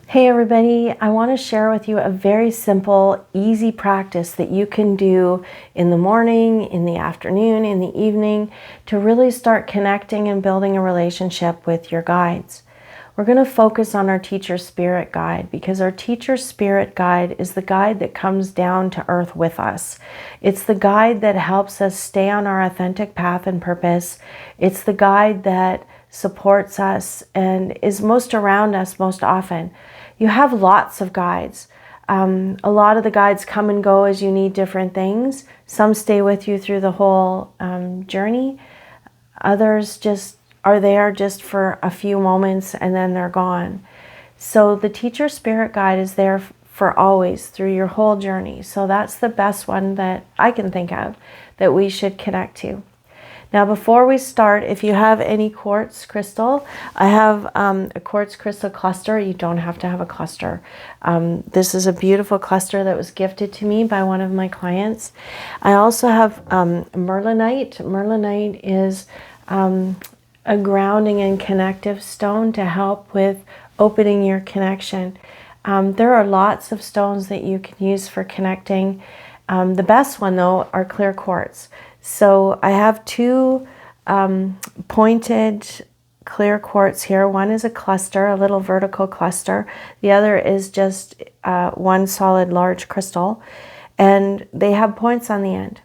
Hey everybody, I want to share with you a very simple, easy practice that you can do in the morning, in the afternoon, in the evening to really start connecting and building a relationship with your guides. We're going to focus on our teacher spirit guide because our teacher spirit guide is the guide that comes down to earth with us. It's the guide that helps us stay on our authentic path and purpose. It's the guide that supports us and is most around us most often. You have lots of guides. A lot of the guides come and go as you need different things. Some stay with you through the whole journey. Others just are there just for a few moments and then they're gone. So the teacher spirit guide is there for always through your whole journey. So that's the best one that I can think of that we should connect to. Now, before we start, if you have any quartz crystal, I have a quartz crystal cluster. You don't have to have a cluster. This is a beautiful cluster that was gifted to me by one of my clients. I also have merlinite. Merlinite is a grounding and connective stone to help with opening your connection. There are lots of stones that you can use for connecting. The best one, though, are clear quartz. So I have two pointed clear quartz here. One is a cluster, a little vertical cluster. The other is just one solid large crystal. And they have points on the end.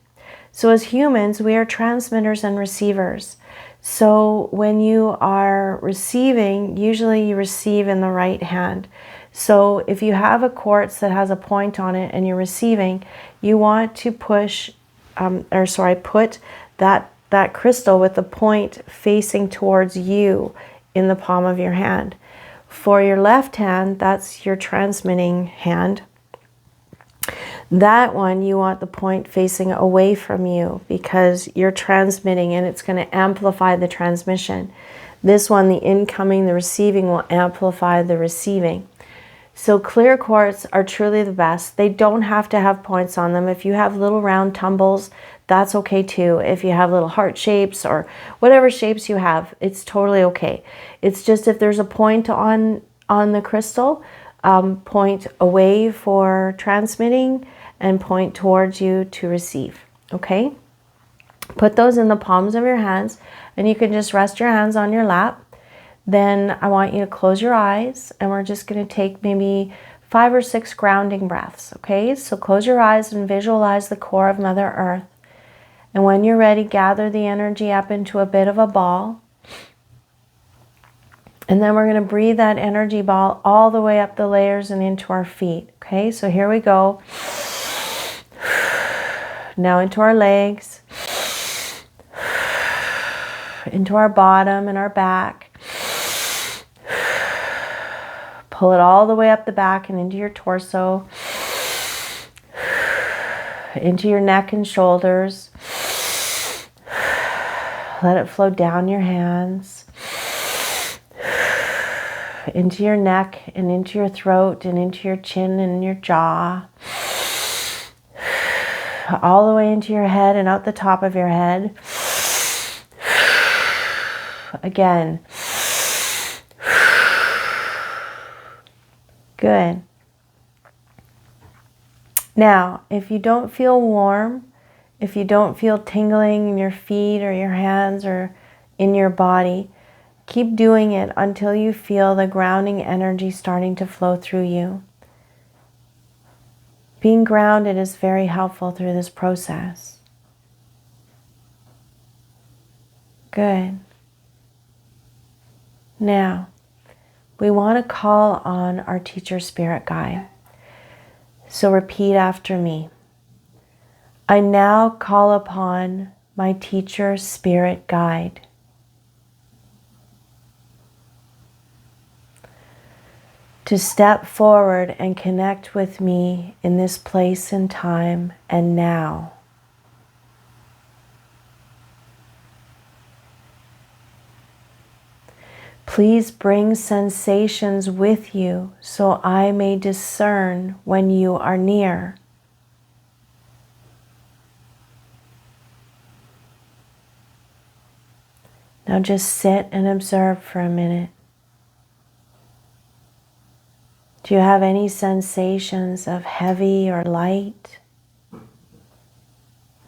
So as humans, we are transmitters and receivers. So when you are receiving, usually you receive in the right hand. So if you have a quartz that has a point on it and you're receiving, you want to put that crystal with the point facing towards you in the palm of your hand. For your left hand, that's your transmitting hand. That one, you want the point facing away from you because you're transmitting and it's going to amplify the transmission. This one, the incoming, the receiving, will amplify the receiving. So clear quartz are truly the best. They don't have to have points on them. If you have little round tumbles, that's okay too. If you have little heart shapes or whatever shapes you have, it's totally okay. It's just if there's a point on the crystal, point away for transmitting and point towards you to receive, okay? Put those in the palms of your hands and you can just rest your hands on your lap. Then I want you to close your eyes and we're just going to take maybe 5 or 6 grounding breaths, okay? So close your eyes and visualize the core of Mother Earth. And when you're ready, gather the energy up into a bit of a ball. And then we're going to breathe that energy ball all the way up the layers and into our feet, okay? So here we go. Now into our legs, into our bottom and our back. Pull it all the way up the back and into your torso, into your neck and shoulders. Let it flow down your hands, into your neck and into your throat and into your chin and your jaw. All the way into your head and out the top of your head. Again. Good. Now, if you don't feel warm, if you don't feel tingling in your feet or your hands or in your body, keep doing it until you feel the grounding energy starting to flow through you. Being grounded is very helpful through this process. Good. Now, we want to call on our teacher spirit guide. So repeat after me. I now call upon my teacher spirit guide. To step forward and connect with me in this place and time and now. Please bring sensations with you so I may discern when you are near. Now just sit and observe for a minute. Do you have any sensations of heavy or light?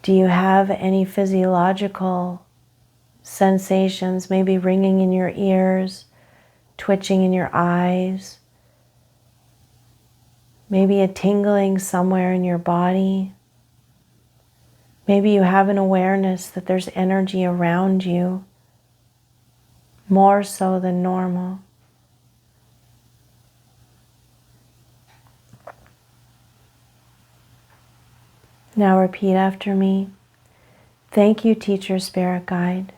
Do you have any physiological sensations, maybe ringing in your ears, twitching in your eyes, maybe a tingling somewhere in your body? Maybe you have an awareness that there's energy around you, more so than normal. Now repeat after me. Thank you, Teacher Spirit Guide.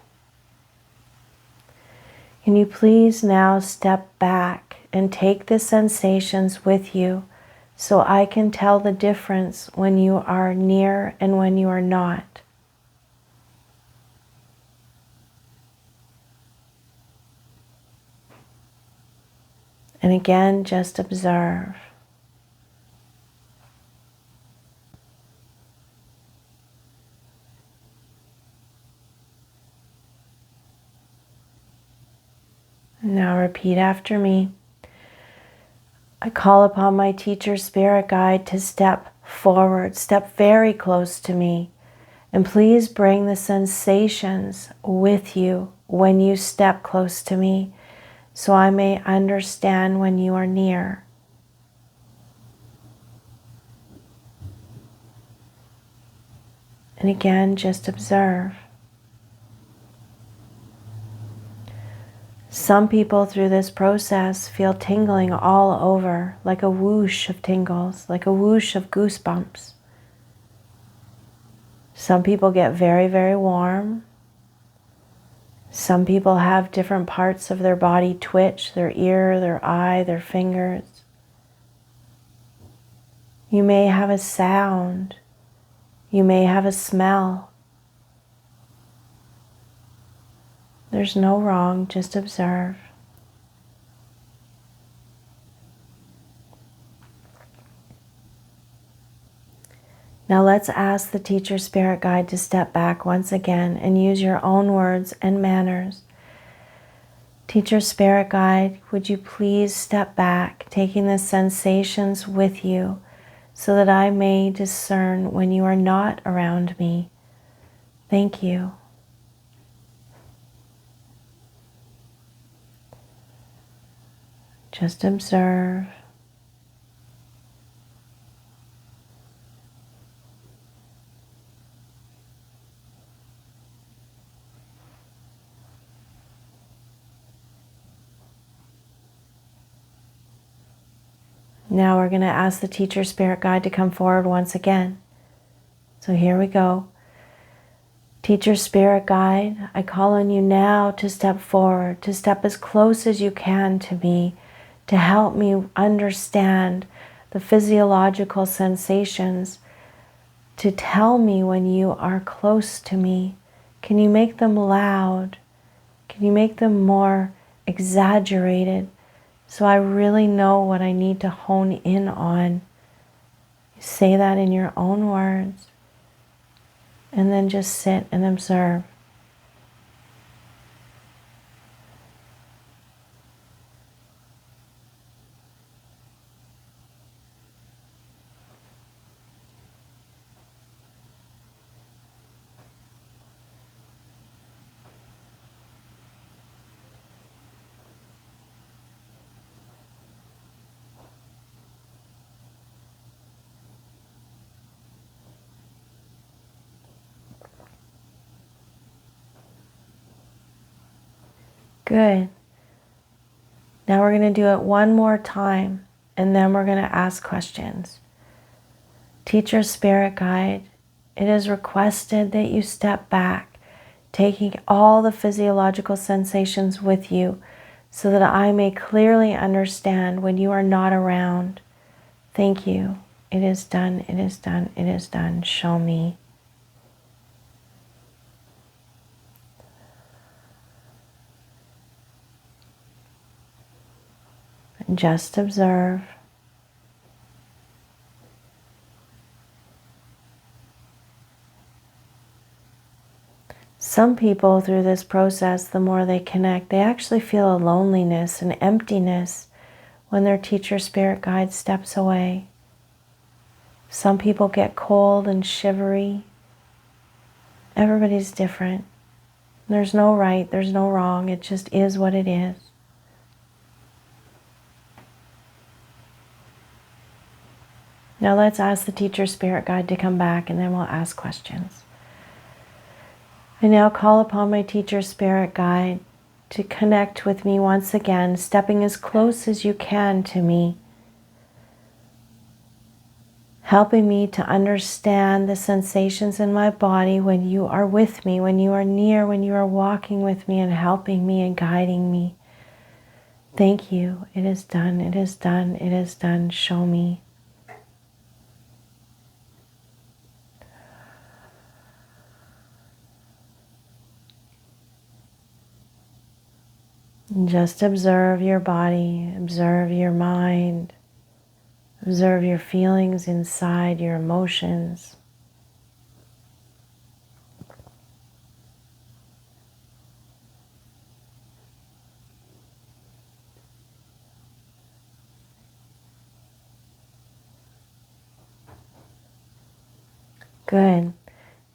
Can you please now step back and take the sensations with you so I can tell the difference when you are near and when you are not? And again, just observe. Now repeat after me. I call upon my Teacher Spirit Guide to step forward, step very close to me, and please bring the sensations with you when you step close to me, so I may understand when you are near. And again, just observe. Some people through this process feel tingling all over, like a whoosh of tingles, like a whoosh of goosebumps. Some people get very, very warm. Some people have different parts of their body twitch, their ear, their eye, their fingers. You may have a sound. You may have a smell. There's no wrong, just observe. Now let's ask the Teacher Spirit Guide to step back once again and use your own words and manners. Teacher Spirit Guide, would you please step back, taking the sensations with you so that I may discern when you are not around me. Thank you. Just observe. Now we're going to ask the Teacher Spirit Guide to come forward once again. So here we go. Teacher Spirit Guide, I call on you now to step forward, to step as close as you can to me, to help me understand the physiological sensations, to tell me when you are close to me. Can you make them loud? Can you make them more exaggerated so I really know what I need to hone in on? Say that in your own words, and then just sit and observe. Good. Now we're going to do it one more time, and then we're going to ask questions. Teacher Spirit Guide, it is requested that you step back, taking all the physiological sensations with you so that I may clearly understand when you are not around. Thank you. It is done, it is done, it is done. Show me. And just observe. Some people through this process, the more they connect, they actually feel a loneliness and emptiness when their teacher spirit guide steps away. Some people get cold and shivery. Everybody's different. There's no right, there's no wrong. It just is what it is. Now let's ask the teacher spirit guide to come back, and then we'll ask questions. I now call upon my teacher spirit guide to connect with me once again, stepping as close as you can to me, helping me to understand the sensations in my body when you are with me, when you are near, when you are walking with me and helping me and guiding me. Thank you. It is done. It is done. It is done. Show me. And just observe your body, observe your mind, observe your feelings inside, your emotions. Good.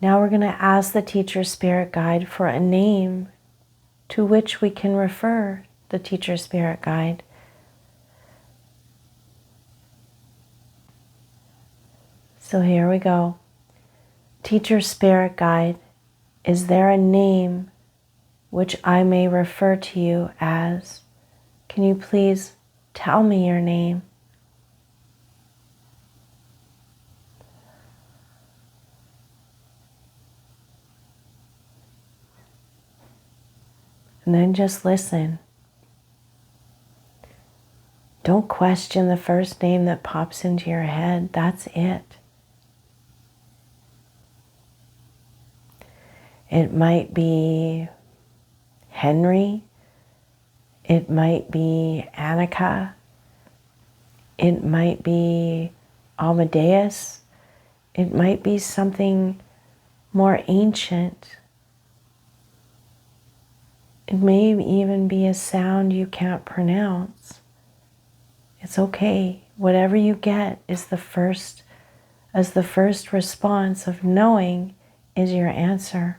Now we're going to ask the teacher spirit guide for a name to which we can refer the teacher spirit guide. So here we go. Teacher spirit guide, is there a name which I may refer to you as? Can you please tell me your name? And then just listen. Don't question the first name that pops into your head. That's it. It might be Henry. It might be Annika. It might be Amadeus. It might be something more ancient. It may even be a sound you can't pronounce. It's okay. Whatever you get is the first response of knowing is your answer.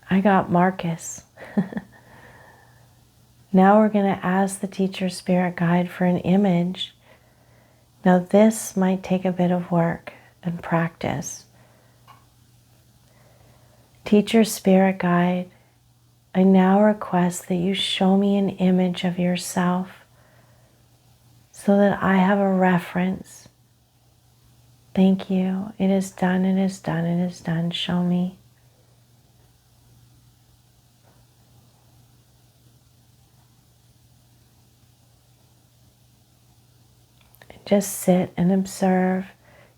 I got Marcus. Now we're going to ask the teacher spirit guide for an image. Now this might take a bit of work and practice. Teacher spirit guide, I now request that you show me an image of yourself so that I have a reference. Thank you. It is done. It is done. It is done. Show me. Just sit and observe.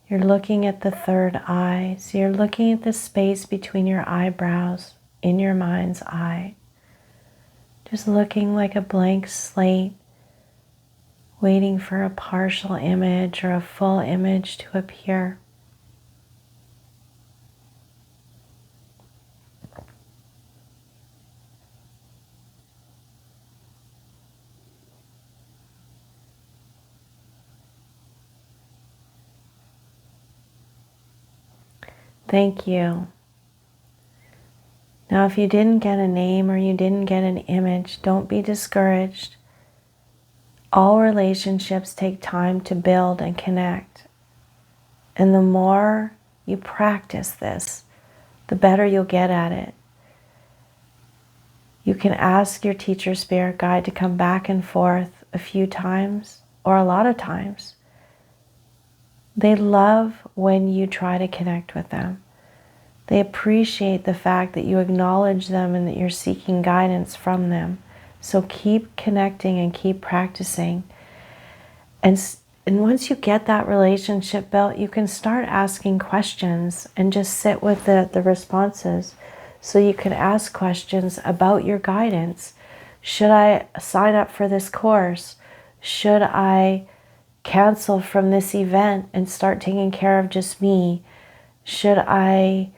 You're looking at the third eye. So you're looking at the space between your eyebrows in your mind's eye. Just looking like a blank slate, waiting for a partial image or a full image to appear. Thank you. Now, if you didn't get a name or you didn't get an image, don't be discouraged. All relationships take time to build and connect. And the more you practice this, the better you'll get at it. You can ask your teacher spirit guide to come back and forth a few times or a lot of times. They love when you try to connect with them. They appreciate the fact that you acknowledge them and that you're seeking guidance from them. So keep connecting and keep practicing. And once you get that relationship built, you can start asking questions and just sit with the responses. So you can ask questions about your guidance. Should I sign up for this course? Should I cancel from this event and start taking care of just me? Should I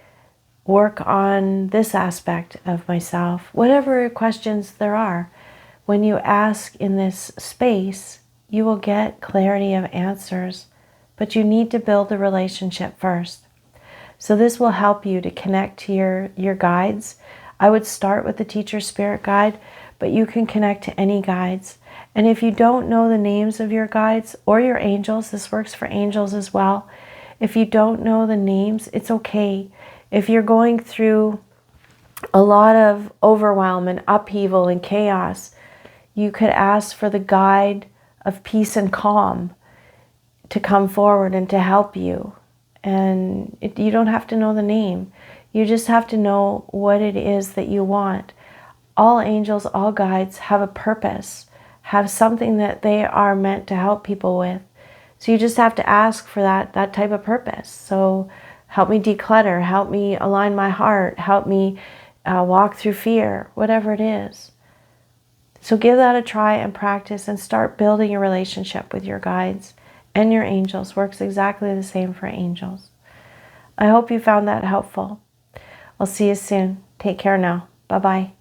work on this aspect of myself. Whatever questions there are, when you ask in this space, you will get clarity of answers, but you need to build a relationship first. So this will help you to connect to your guides. I would start with the teacher spirit guide, but you can connect to any guides. And if you don't know the names of your guides or your angels, this works for angels as well. If you don't know the names, it's okay. If you're going through a lot of overwhelm and upheaval and chaos, you could ask for the guide of peace and calm to come forward and to help you. And you don't have to know the name. You just have to know what it is that you want. All angels, all guides have a purpose, have something that they are meant to help people with. So you just have to ask for that type of purpose. So help me declutter, help me align my heart, help me walk through fear, whatever it is. So give that a try and practice and start building a relationship with your guides and your angels. Works exactly the same for angels. I hope you found that helpful. I'll see you soon. Take care now. Bye-bye.